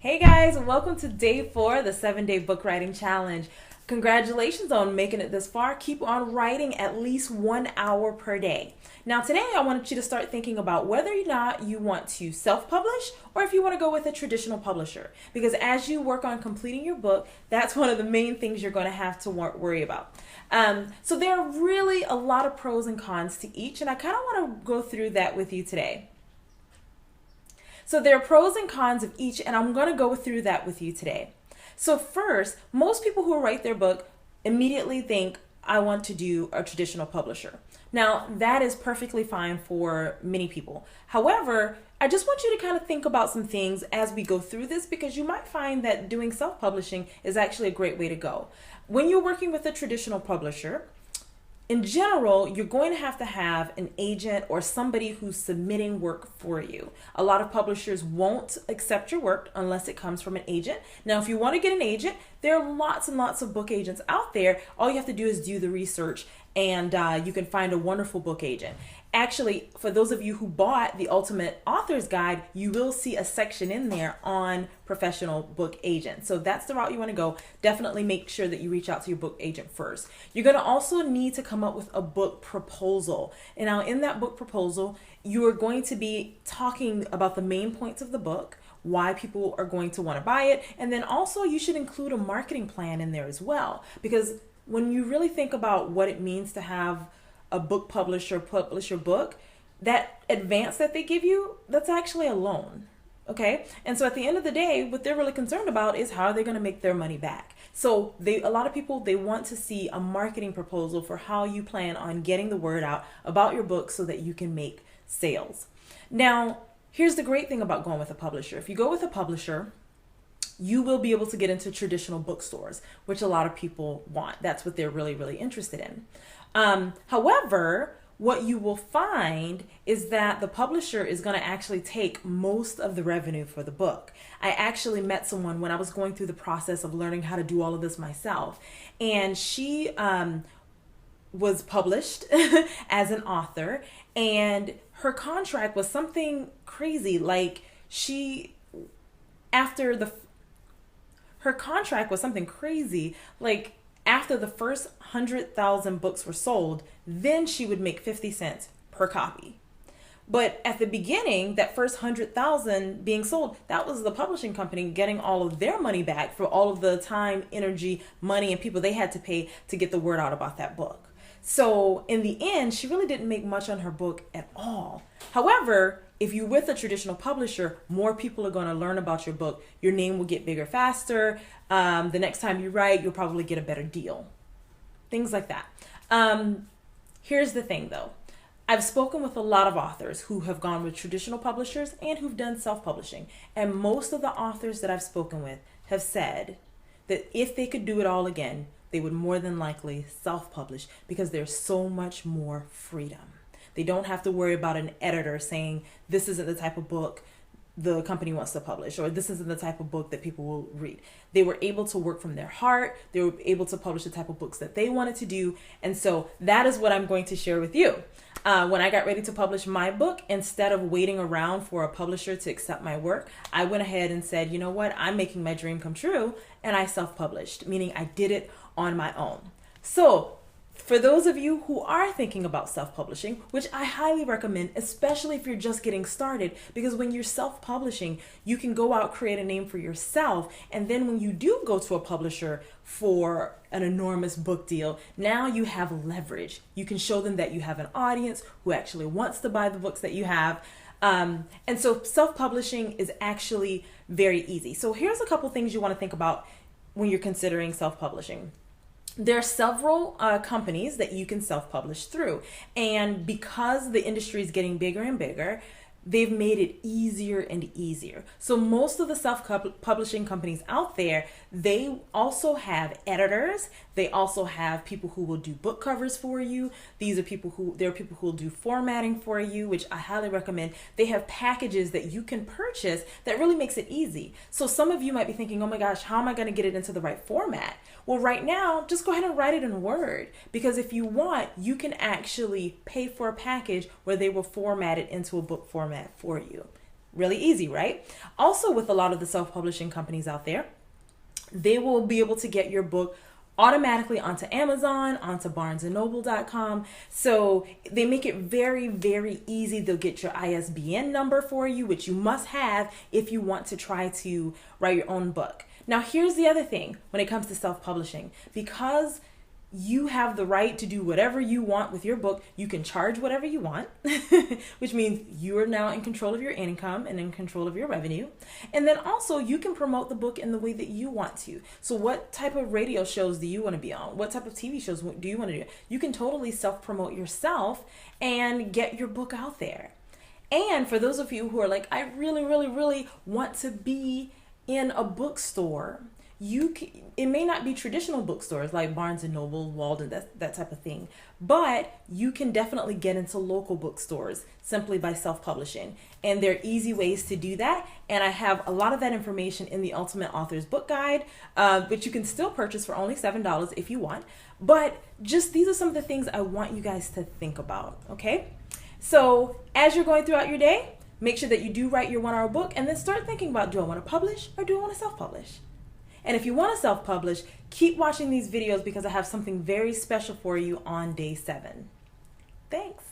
Hey guys, welcome to day 4 of the 7-day book writing challenge. Congratulations on making it this far. Keep on writing at least 1 hour per day. Now today I want you to start thinking about whether or not you want to self-publish or if you want to go with a traditional publisher. Because as you work on completing your book, that's one of the main things you're going to have to worry about. So there are really a lot of pros and cons to each, and I kind of want to go through that with you today. So there are pros and cons of each, and I'm going to go through that with you today. So first, most people who write their book immediately think, I want to do a traditional publisher. Now, that is perfectly fine for many people. However, I just want you to kind of think about some things as we go through this, because you might find that doing self-publishing is actually a great way to go. When you're working with a traditional publisher, in general, you're going to have an agent or somebody who's submitting work for you. A lot of publishers won't accept your work unless it comes from an agent. Now, if you want to get an agent, there are lots and lots of book agents out there. All you have to do is do the research, and you can find a wonderful book agent. Actually, for those of you who bought the Ultimate Author's Guide, you will see a section in there on professional book agents. So that's the route you want to go. Definitely make sure that you reach out to your book agent first. You're going to also need to come up with a book proposal. And now in that book proposal, you are going to be talking about the main points of the book, why people are going to want to buy it. And then also you should include a marketing plan in there as well. Because when you really think about what it means to have a book publisher publish your book, that advance that they give you, that's actually a loan. Okay. And so at the end of the day, what they're really concerned about is how are they going to make their money back. So a lot of people, they want to see a marketing proposal for how you plan on getting the word out about your book so that you can make sales. Now, here's the great thing about going with a publisher. If you go with a publisher, you will be able to get into traditional bookstores, which a lot of people want. That's what they're really, really interested in. However, what you will find is that the publisher is going to actually take most of the revenue for the book. I actually met someone when I was going through the process of learning how to do all of this myself, and she was published as an author, and her contract was something crazy. Like her contract was something crazy. Like after the first 100,000 books were sold, then she would make 50 cents per copy. But at the beginning, that first 100,000 being sold, that was the publishing company getting all of their money back for all of the time, energy, money, and people they had to pay to get the word out about that book. So in the end, she really didn't make much on her book at all. However, if you're with a traditional publisher, more people are going to learn about your book. Your name will get bigger faster. The next time you write, you'll probably get a better deal. Things like that. Here's the thing though. I've spoken with a lot of authors who have gone with traditional publishers and who've done self-publishing. And most of the authors that I've spoken with have said that if they could do it all again, they would more than likely self-publish because there's so much more freedom. They don't have to worry about an editor saying, this isn't the type of book the company wants to publish, or this isn't the type of book that people will read. They were able to work from their heart. They were able to publish the type of books that they wanted to do. And so that is what I'm going to share with you. When I got ready to publish my book, instead of waiting around for a publisher to accept my work, I went ahead and said, you know what, I'm making my dream come true. And I self-published, meaning I did it on my own. So for those of you who are thinking about self-publishing, which I highly recommend, especially if you're just getting started, because when you're self-publishing, you can go out, create a name for yourself. And then when you do go to a publisher for an enormous book deal, now you have leverage. You can show them that you have an audience who actually wants to buy the books that you have. And so self-publishing is actually very easy. So here's a couple things you want to think about when you're considering self-publishing. There are several companies that you can self-publish through. And because the industry is getting bigger and bigger, they've made it easier and easier. So most of the self-publishing companies out there, they also have editors. They also have people who will do book covers for you. There are people who will do formatting for you, which I highly recommend. They have packages that you can purchase that really makes it easy. So some of you might be thinking, oh my gosh, how am I going to get it into the right format? Well, right now, just go ahead and write it in Word, because if you want, you can actually pay for a package where they will format it into a book format for you. Really easy, right? Also, with a lot of the self-publishing companies out there, they will be able to get your book automatically onto Amazon, onto barnesandnoble.com. So they make it very, very easy. They'll get your ISBN number for you, which you must have if you want to try to write your own book. Now, here's the other thing when it comes to self-publishing. Because you have the right to do whatever you want with your book, you can charge whatever you want, which means you are now in control of your income and in control of your revenue. And then also you can promote the book in the way that you want to. So what type of radio shows do you want to be on? What type of TV shows do you want to do? You can totally self-promote yourself and get your book out there. And for those of you who are like, I really, really, really want to be in a bookstore, it may not be traditional bookstores like Barnes and Noble, Walden, that type of thing, but you can definitely get into local bookstores simply by self-publishing. And there are easy ways to do that. And I have a lot of that information in the Ultimate Author's Book Guide, which you can still purchase for only $7 if you want. But just these are some of the things I want you guys to think about, okay? So as you're going throughout your day, make sure that you do write your 1-hour book and then start thinking about, do I want to publish or do I want to self-publish? And if you want to self-publish, keep watching these videos because I have something very special for you on day 7. Thanks.